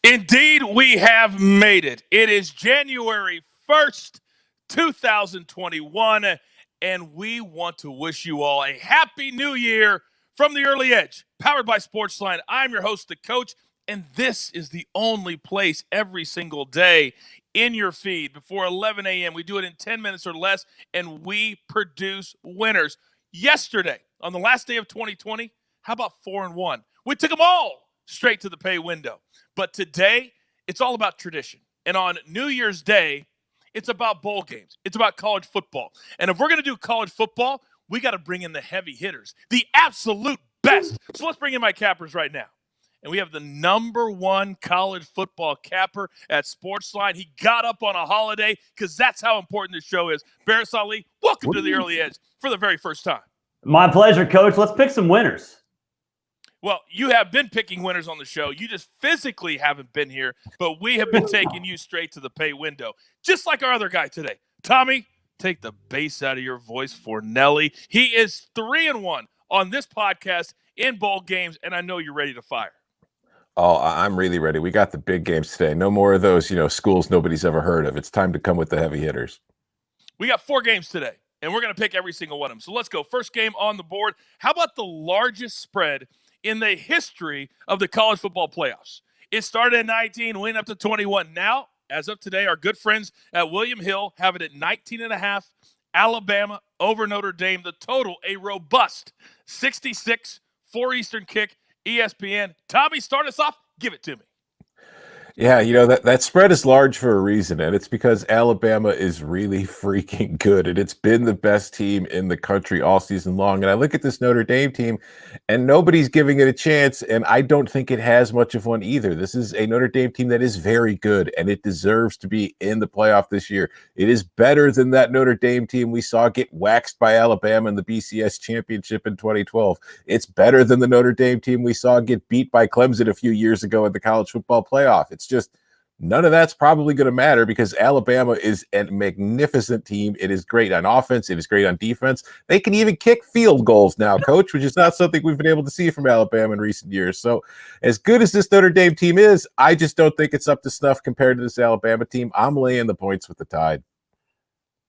Indeed, we have made it. It is January 1st, 2021, and we want to wish you all a happy new year from the early edge, powered by SportsLine. I'm your host, the coach, and this is the only place every single day in your feed before 11 a.m. We do it in 10 minutes or less, and we produce winners. Yesterday, on the last day of 2020, how about 4-1? We took them all straight to the pay window. But today, it's all about tradition. And on New Year's Day, it's about bowl games. It's about college football. And if we're going to do college football, we got to bring in the heavy hitters, the absolute best. So let's bring in my cappers right now. And we have the #1 college football capper at SportsLine. He got up on a holiday because that's how important this show is. Barrett, Sallee, welcome to the early edge for the very first time. My pleasure, Coach. Let's pick some winners. Well, you have been picking winners on the show. You just physically haven't bbeen here, but we have been taking you straight to the pay window, just like our other guy today. Tommy, take the bass out of your voice, Fornelli. He is 3-1 on this podcast in bowl games, and I know you're ready to fire. Oh, I'm really ready. We got the big games today. No more of those, schools nobody's ever heard of. It's time to come with the heavy hitters. We got 4 games today, and we're going to pick every single one of them. So let's go. First game on the board. How about the largest spread in the history of the college football playoffs? It started at 19, went up to 21. Now, as of today, our good friends at William Hill have it at 19.5. Alabama over Notre Dame. The total, a robust 66, 4 Eastern kick, ESPN. Tommy, start us off. Give it to me. Yeah, that spread is large for a reason, and it's because Alabama is really freaking good, and it's been the best team in the country all season long. And I look at this Notre Dame team, and nobody's giving it a chance, and I don't think it has much of one either. This is a Notre Dame team that is very good, and it deserves to be in the playoff this year. It is better than that Notre Dame team we saw get waxed by Alabama in the BCS championship in 2012. It's better than the Notre Dame team we saw get beat by Clemson a few years ago in the college football playoff. It's just none of that's probably going to matter because Alabama is a magnificent team. It is great on offense. It is great on defense. They can even kick field goals now, Coach, which is not something we've been able to see from Alabama in recent years. So as good as this Notre Dame team is, I just don't think it's up to snuff compared to this Alabama team. I'm laying the points with the Tide.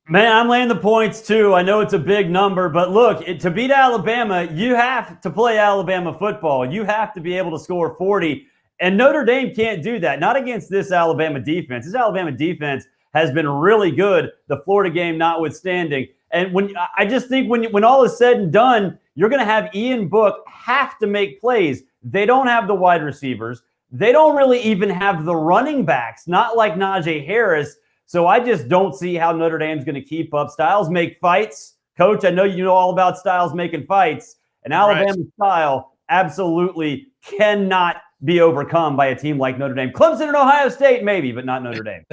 Man, I'm laying the points too. I know it's a big number, but look, to beat Alabama, you have to play Alabama football. You have to be able to score 40. And Notre Dame can't do that, not against this Alabama defense. This Alabama defense has been really good, the Florida game notwithstanding. And I just think when all is said and done, you're going to have Ian Book have to make plays. They don't have the wide receivers. They don't really even have the running backs, not like Najee Harris. So I just don't see how Notre Dame's going to keep up. Styles make fights. Coach, I know you know all about Styles making fights. And Alabama style absolutely cannot be overcome by a team like Notre Dame. Clemson and Ohio State, maybe, but not Notre Dame.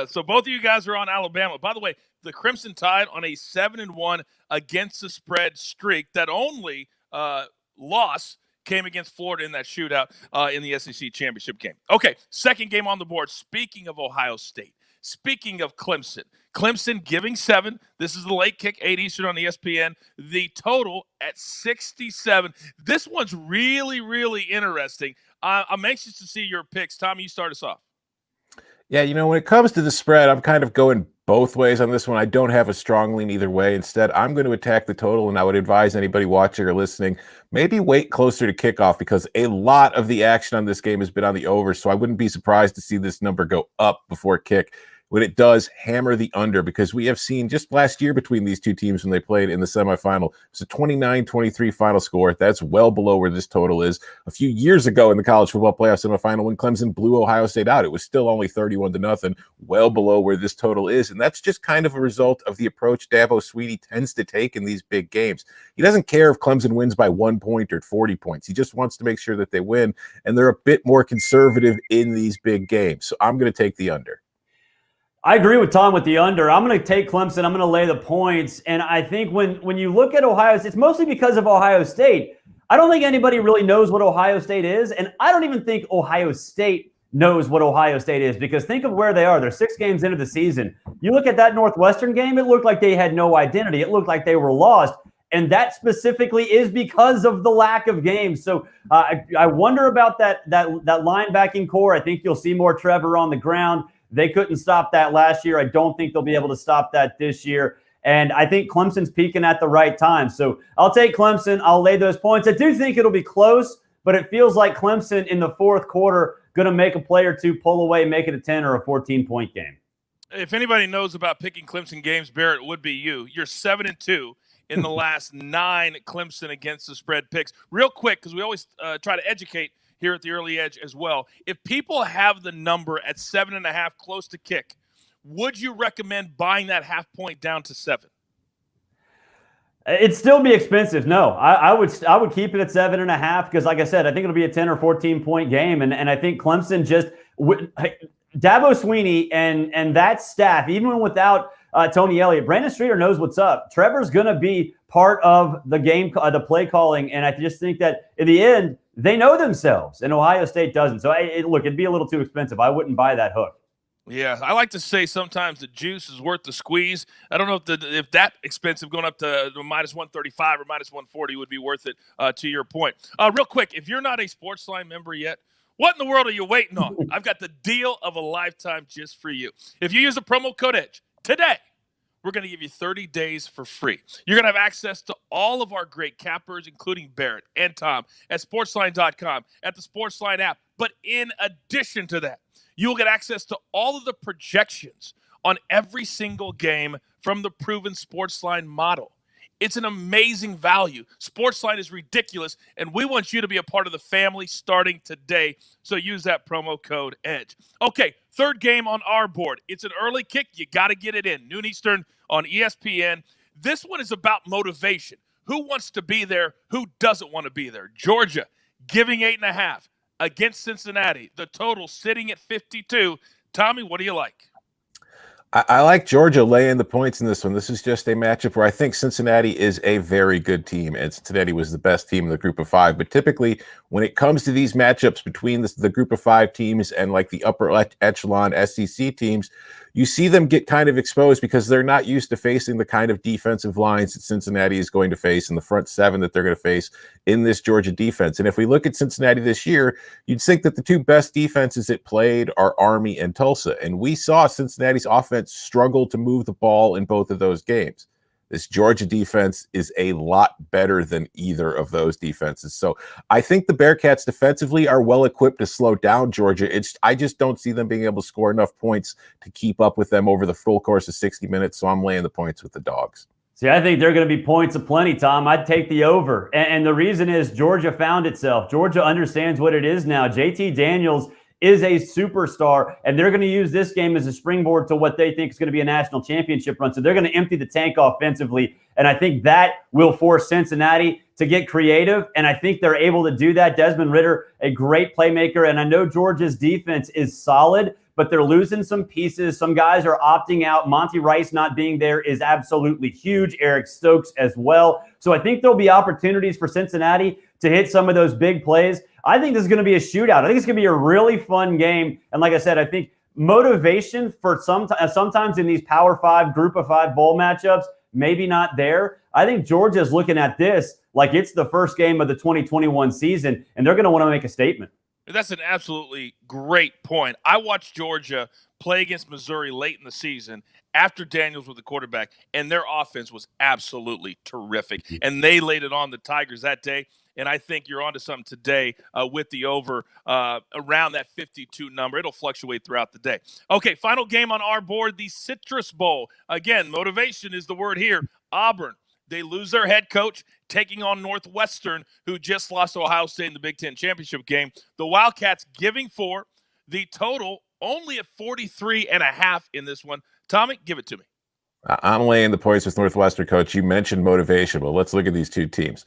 So both of you guys are on Alabama. By the way, the Crimson Tide on a 7-1 against the spread streak. That only loss came against Florida in that shootout in the SEC championship game. Okay, second game on the board. Speaking of Ohio State, speaking of Clemson, Clemson giving 7. This is the late kick, 8 Eastern on ESPN. The total at 67. This one's really, really interesting. I'm anxious to see your picks. Tommy, you start us off. Yeah, when it comes to the spread, I'm kind of going both ways on this one. I don't have a strong lean either way. Instead, I'm going to attack the total, and I would advise anybody watching or listening, maybe wait closer to kickoff because a lot of the action on this game has been on the over, so I wouldn't be surprised to see this number go up before kick. When it does, hammer the under because we have seen just last year between these two teams when they played in the semifinal, it's a 29-23 final score. That's well below where this total is. A few years ago in the college football playoff semifinal when Clemson blew Ohio State out, it was still only 31-0, well below where this total is. And that's just kind of a result of the approach Dabo Swinney tends to take in these big games. He doesn't care if Clemson wins by 1 point or 40 points. He just wants to make sure that they win, and they're a bit more conservative in these big games. So I'm going to take the under. I agree with Tom with the under. I'm going to take Clemson. I'm going to lay the points. And I think when you look at Ohio State, it's mostly because of Ohio State. I don't think anybody really knows what Ohio State is. And I don't even think Ohio State knows what Ohio State is because think of where they are. They're 6 games into the season. You look at that Northwestern game, it looked like they had no identity. It looked like they were lost. And that specifically is because of the lack of games. So I wonder about that linebacking core. I think you'll see more Trevor on the ground. They couldn't stop that last year. I don't think they'll be able to stop that this year. And I think Clemson's peaking at the right time. So I'll take Clemson. I'll lay those points. I do think it'll be close, but it feels like Clemson in the fourth quarter going to make a play or two, pull away, make it a 10 or a 14-point game. If anybody knows about picking Clemson games, Barrett, would be you. You're 7-2 in the last 9 Clemson against the spread picks. Real quick, because we always try to educate here at the Early Edge as well. If people have the number at 7.5 close to kick, would you recommend buying that half point down to 7? It'd still be expensive. No, I would keep it at 7.5 because, like I said, I think it'll be a 10 or 14-point game, and I think Clemson just Dabo Swinney and that staff, even without Tony Elliott, Brandon Streeter knows what's up. Trevor's going to be part of the game, the play calling, and I just think that in the end they know themselves, and Ohio State doesn't. So look, it'd be a little too expensive. I wouldn't buy that hook. Yeah, I like to say sometimes the juice is worth the squeeze. I don't know if that expensive going up to minus 135 or minus 140 would be worth it, to your point. Real quick, if you're not a SportsLine member yet, what in the world are you waiting on? I've got the deal of a lifetime just for you. If you use the promo code EDGE today, we're going to give you 30 days for free. You're going to have access to all of our great cappers, including Barrett and Tom, at sportsline.com, at the SportsLine app. But in addition to that, you will get access to all of the projections on every single game from the proven SportsLine model. It's an amazing value. SportsLine is ridiculous, and we want you to be a part of the family starting today. So use that promo code EDGE. Okay, third game on our board. It's an early kick. You got to get it in. Noon Eastern on ESPN. This one is about motivation. Who wants to be there? Who doesn't want to be there? Georgia giving 8.5 against Cincinnati. The total sitting at 52. Tommy, what do you like? I like Georgia laying the points in this one. This is just a matchup where I think Cincinnati is a very good team, and Cincinnati was the best team in the group of 5. But typically, when it comes to these matchups between the group of 5 teams and like the upper echelon SEC teams, you see them get kind of exposed because they're not used to facing the kind of defensive lines that Cincinnati is going to face and the front 7 that they're going to face in this Georgia defense. And if we look at Cincinnati this year, you'd think that the 2 best defenses it played are Army and Tulsa. And we saw Cincinnati's offense struggle to move the ball in both of those games. This Georgia defense is a lot better than either of those defenses. So I think the Bearcats defensively are well equipped to slow down Georgia. I just don't see them being able to score enough points to keep up with them over the full course of 60 minutes. So I'm laying the points with the Dogs. See, I think they're going to be points aplenty, Tom. I'd take the over. And the reason is Georgia found itself. Georgia understands what it is now. JT Daniels is a superstar, and they're going to use this game as a springboard to what they think is going to be a national championship run. So they're going to empty the tank offensively, and I think that will force Cincinnati to get creative, and I think they're able to do that. Desmond Ridder, a great playmaker, and I know Georgia's defense is solid, but they're losing some pieces. Some guys are opting out. Monty Rice not being there is absolutely huge. Eric Stokes as well. So I think there'll be opportunities for Cincinnati to hit some of those big plays. I think this is going to be a shootout. I think it's going to be a really fun game. And like I said, I think motivation for sometimes in these Power 5, Group of 5 bowl matchups, maybe not there. I think Georgia's looking at this like it's the first game of the 2021 season, and they're going to want to make a statement. That's an absolutely great point. I watched Georgia play against Missouri late in the season after Daniels was the quarterback, and their offense was absolutely terrific. And they laid it on the Tigers that day. And I think you're onto something today with the over around that 52 number. It'll fluctuate throughout the day. Okay, final game on our board, the Citrus Bowl. Again, motivation is the word here. Auburn, they lose their head coach, taking on Northwestern, who just lost to Ohio State in the Big Ten championship game. The Wildcats giving 4, the total only at 43.5 in this one. Tommy, give it to me. I'm laying the points with Northwestern, coach. You mentioned motivation, but let's look at these two teams.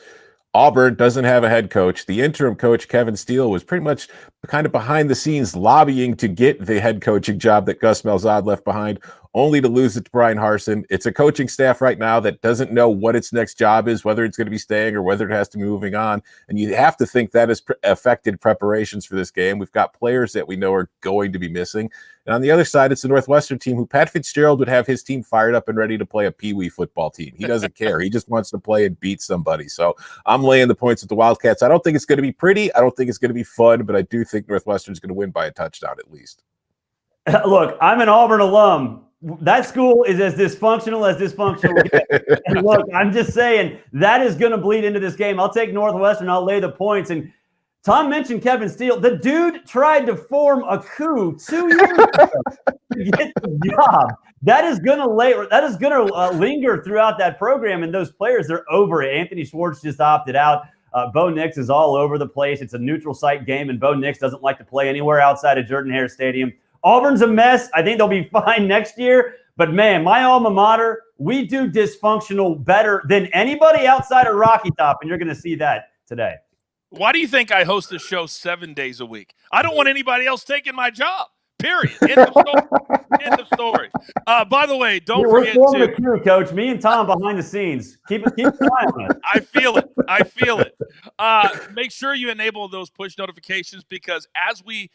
Auburn doesn't have a head coach. The interim coach, Kevin Steele, was pretty much kind of behind the scenes lobbying to get the head coaching job that Gus Malzahn left behind, only to lose it to Brian Harsin. It's a coaching staff right now that doesn't know what its next job is, whether it's going to be staying or whether it has to be moving on. And you have to think that has affected preparations for this game. We've got players that we know are going to be missing. And on the other side, it's the Northwestern team who Pat Fitzgerald would have his team fired up and ready to play a peewee football team. He doesn't care. He just wants to play and beat somebody. So I'm laying the points with the Wildcats. I don't think it's going to be pretty. I don't think it's going to be fun, but I do think Northwestern's going to win by a touchdown at least. Look, I'm an Auburn alum. That school is as dysfunctional gets. And look, I'm just saying that is going to bleed into this game. I'll take Northwestern. I'll lay the points. And Tom mentioned Kevin Steele. The dude tried to form a coup 2 years ago to get the job. That is going to linger throughout that program. And those players, they're over it. Anthony Schwartz just opted out. Bo Nix is all over the place. It's a neutral site game, and Bo Nix doesn't like to play anywhere outside of Jordan-Hare Stadium. Auburn's a mess. I think they'll be fine next year. But, man, my alma mater, we do dysfunctional better than anybody outside of Rocky Top, and you're going to see that today. Why do you think I host this show 7 days a week? I don't want anybody else taking my job. Period. End of story. End of story. By the way, don't forget to. We're forming a crew, Coach. Me and Tom behind the scenes. Keep an eye on it. I feel it. I feel it. Make sure you enable those push notifications because as we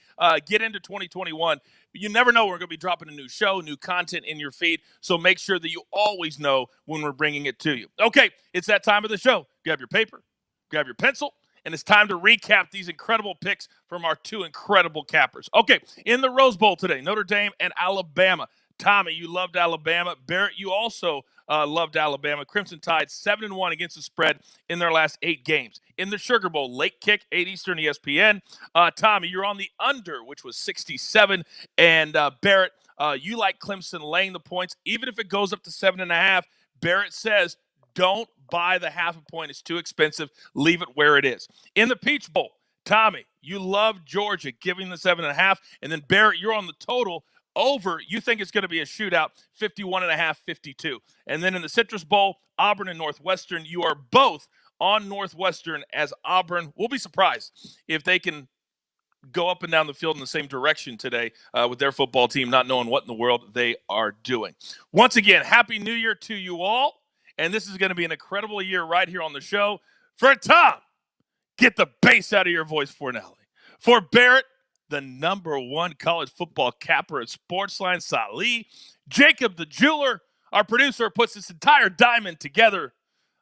get into 2021, you never know. We're going to be dropping a new show, new content in your feed. So make sure that you always know when we're bringing it to you. Okay, it's that time of the show. Grab your paper, grab your pencil. And it's time to recap these incredible picks from our two incredible cappers. Okay, in the Rose Bowl today, Notre Dame and Alabama. Tommy, you loved Alabama. Barrett, you also loved Alabama. Crimson Tide 7-1 against the spread in their last 8 games. In the Sugar Bowl, late kick, 8 Eastern ESPN. Tommy, you're on the under, which was 67. And Barrett, you like Clemson laying the points. Even if it goes up to 7.5, Barrett says, don't buy the half a point. It's too expensive. Leave it where it is. In the Peach Bowl, Tommy, you love Georgia giving the 7.5. And then Barrett, you're on the total over. You think it's going to be a shootout, 51.5, 52. And then in the Citrus Bowl, Auburn and Northwestern, you are both on Northwestern as Auburn. We'll be surprised if they can go up and down the field in the same direction today with their football team, not knowing what in the world they are doing. Once again, Happy New Year to you all. And this is going to be an incredible year right here on the show. For Tom, get the bass out of your voice, Fornelli. For Barrett, the #1 college football capper at SportsLine, Sallee. Jacob, the jeweler, our producer, puts this entire diamond together.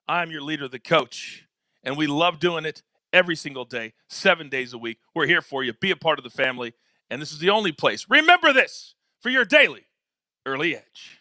I'm your leader, the coach. And we love doing it every single day, 7 days a week. We're here for you. Be a part of the family. And this is the only place. Remember this for your daily early edge.